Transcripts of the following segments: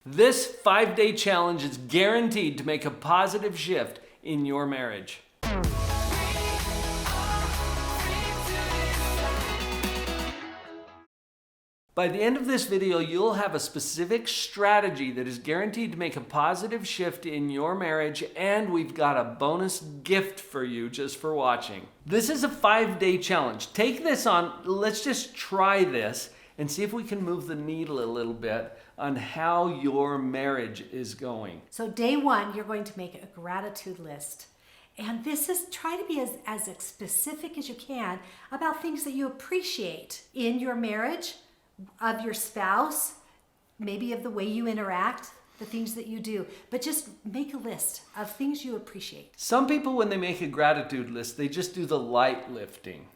This 5-day challenge is guaranteed to make a positive shift in your marriage. By the end of this video, you'll have a specific strategy that is guaranteed to make a positive shift in your marriage, and we've got a bonus gift for you just for watching. This is a 5-day challenge. Take this on, let's just try this and see if we can move the needle a little bit on how your marriage is going. So day one, you're going to make a gratitude list. And this is try to be as specific as you can about things that you appreciate in your marriage, of your spouse, maybe of the way you interact, the things that you do. But just make a list of things you appreciate. Some people, when they make a gratitude list, they just do the light lifting.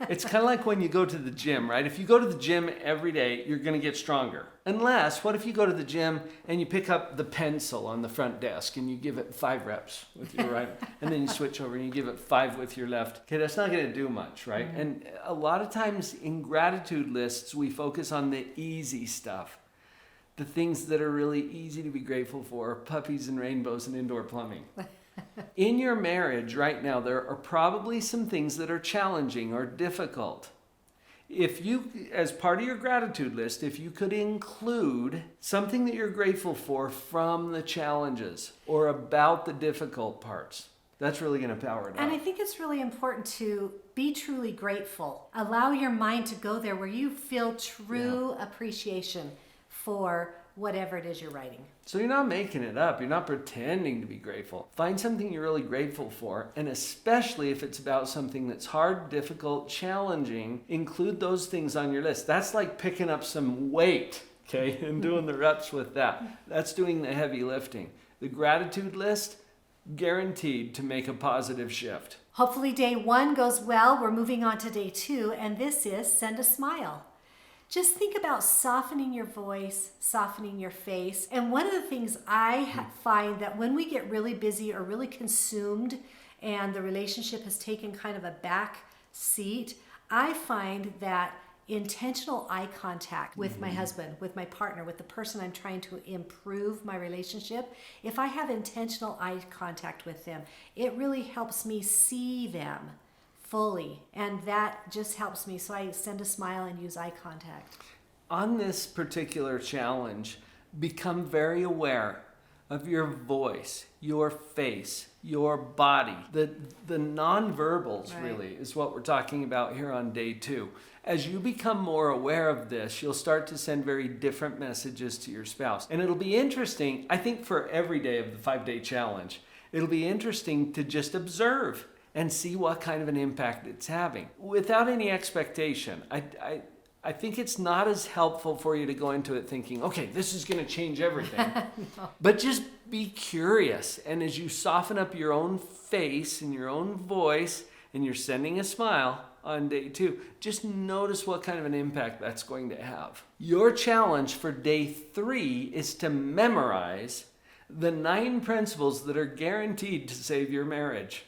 It's kind of like when you go to the gym, right? If you go to the gym every day, you're going to get stronger. Unless, what if you go to the gym and you pick up the pencil on the front desk and you give it 5 reps with your right, and then you switch over and you give it 5 with your left? Okay, that's not going to do much, right? Mm-hmm. And a lot of times in gratitude lists, we focus on the easy stuff. The things that are really easy to be grateful for, puppies and rainbows and indoor plumbing. In your marriage right now, there are probably some things that are challenging or difficult. If you, as part of your gratitude list, if you could include something that you're grateful for from the challenges or about the difficult parts, that's really going to power it up. And I think it's really important to be truly grateful. Allow your mind to go there where you feel true appreciation for whatever it is you're writing. So you're not making it up. You're not pretending to be grateful. Find something you're really grateful for, and especially if it's about something that's hard, difficult, challenging, include those things on your list. That's like picking up some weight, okay, and doing the reps with that. That's doing the heavy lifting. The gratitude list, guaranteed to make a positive shift. Hopefully day one goes well. We're moving on to day 2, and this is send a smile. Just think about softening your voice, softening your face. And one of the things I find that when we get really busy or really consumed and the relationship has taken kind of a back seat, I find that intentional eye contact with my husband, with my partner, with the person I'm trying to improve my relationship, if I have intentional eye contact with them, it really helps me see them fully, and that just helps me. So I send a smile and use eye contact. On this particular challenge, become very aware of your voice, your face, your body. The nonverbals really is what we're talking about here on day 2. As you become more aware of this, you'll start to send very different messages to your spouse. And it'll be interesting, I think for every day of the 5-day challenge, it'll be interesting to just observe and see what kind of an impact it's having without any expectation. I think it's not as helpful for you to go into it thinking, okay, this is going to change everything. No. But just be curious. And as you soften up your own face and your own voice and you're sending a smile on day 2, just notice what kind of an impact that's going to have. Your challenge for day 3 is to memorize the 9 principles that are guaranteed to save your marriage.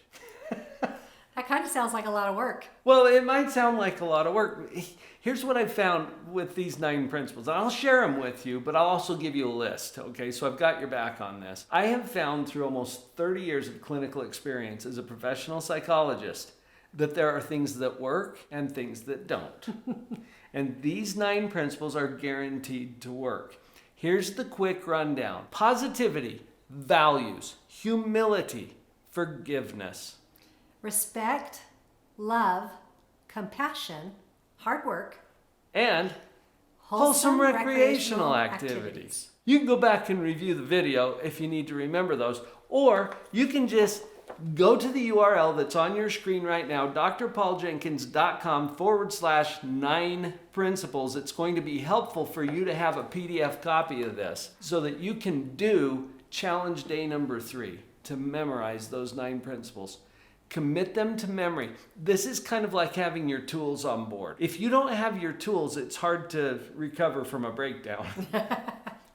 That kind of sounds like a lot of work. Well, it might sound like a lot of work. Here's what I've found with these 9 principles. I'll share them with you, but I'll also give you a list, okay? So I've got your back on this. I have found through almost 30 years of clinical experience as a professional psychologist that there are things that work and things that don't. And these 9 principles are guaranteed to work. Here's the quick rundown. Positivity, values, humility, forgiveness. Respect, love, compassion, hard work, and wholesome recreational activities. You can go back and review the video if you need to remember those, or you can just go to the URL that's on your screen right now, drpauljenkins.com/9 principles. It's going to be helpful for you to have a PDF copy of this so that you can do challenge day number 3 to memorize those 9 principles. Commit them to memory. This is kind of like having your tools on board. If you don't have your tools, it's hard to recover from a breakdown.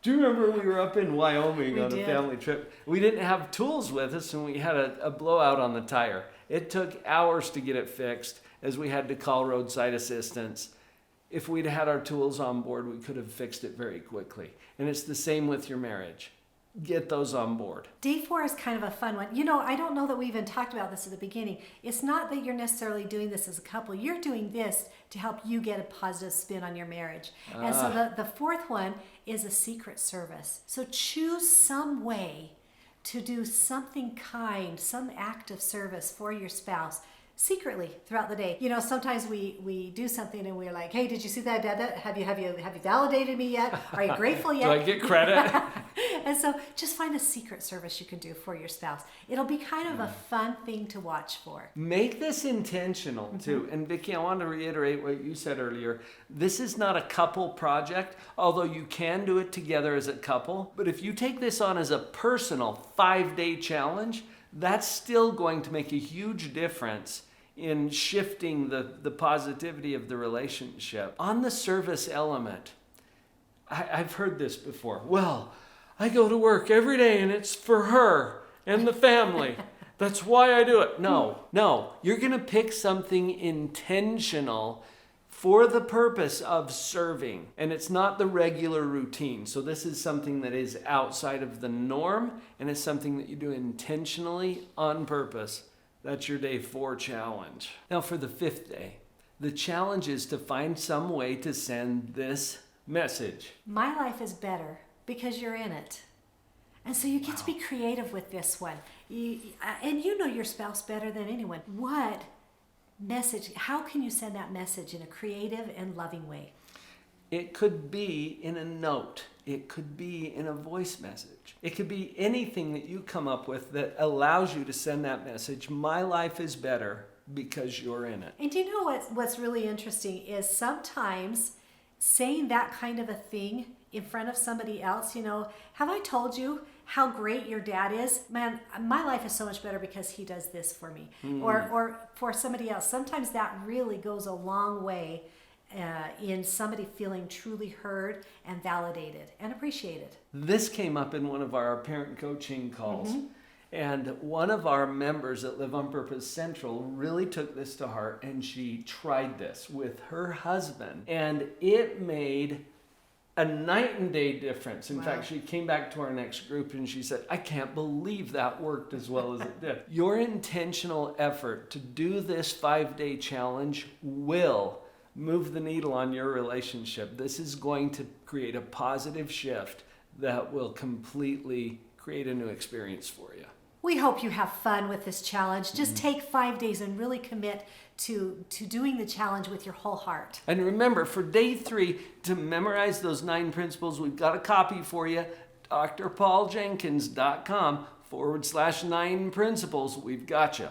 Do you remember we were up in Wyoming on a family trip? We didn't have tools with us and we had a blowout on the tire. It took hours to get it fixed as we had to call roadside assistance. if we'd had our tools on board, we could have fixed it very quickly. And it's the same with your marriage. Get those on board. Day 4 is kind of a fun one. I don't know that we even talked about this at the beginning. It's not that you're necessarily doing this as a couple. You're doing this to help you get a positive spin on your marriage. And so the 4th one is a secret service. So choose some way to do something kind, some act of service for your spouse secretly throughout the day. Sometimes we do something and we're like, hey, did you see that? Have you validated me yet? Are you grateful yet? Do I get credit? And so just find a secret service you can do for your spouse. It'll be kind of a fun thing to watch for. Make this intentional too. And Vicki, I want to reiterate what you said earlier. This is not a couple project, although you can do it together as a couple. But if you take this on as a personal 5-day challenge, that's still going to make a huge difference in shifting the positivity of the relationship. On the service element, I've heard this before. Well, I go to work every day and it's for her and the family. That's why I do it. No, you're going to pick something intentional for the purpose of serving. And it's not the regular routine. So this is something that is outside of the norm, and it's something that you do intentionally on purpose. That's your day 4 challenge. Now for the 5th day, the challenge is to find some way to send this message. My life is better because you're in it. And so you get to be creative with this one. And you know your spouse better than anyone. What message, how can you send that message in a creative and loving way? It could be in a note. It could be in a voice message. It could be anything that you come up with that allows you to send that message. My life is better because you're in it. And do you know what's really interesting is sometimes saying that kind of a thing in front of somebody else, have I told you how great your dad is? Man, my life is so much better because he does this for me. Or for somebody else. Sometimes that really goes a long way in somebody feeling truly heard and validated and appreciated. This came up in one of our parent coaching calls. And one of our members at Live on Purpose Central really took this to heart, and she tried this with her husband. And it made a night and day difference. In fact, she came back to our next group and she said, I can't believe that worked as well as it did. Your intentional effort to do this 5-day challenge will move the needle on your relationship. This is going to create a positive shift that will completely create a new experience for you. We hope you have fun with this challenge. Just take 5 days and really commit to doing the challenge with your whole heart. And remember, for day 3, to memorize those 9 principles, we've got a copy for you. drpauljenkins.com/9 principles. We've got you.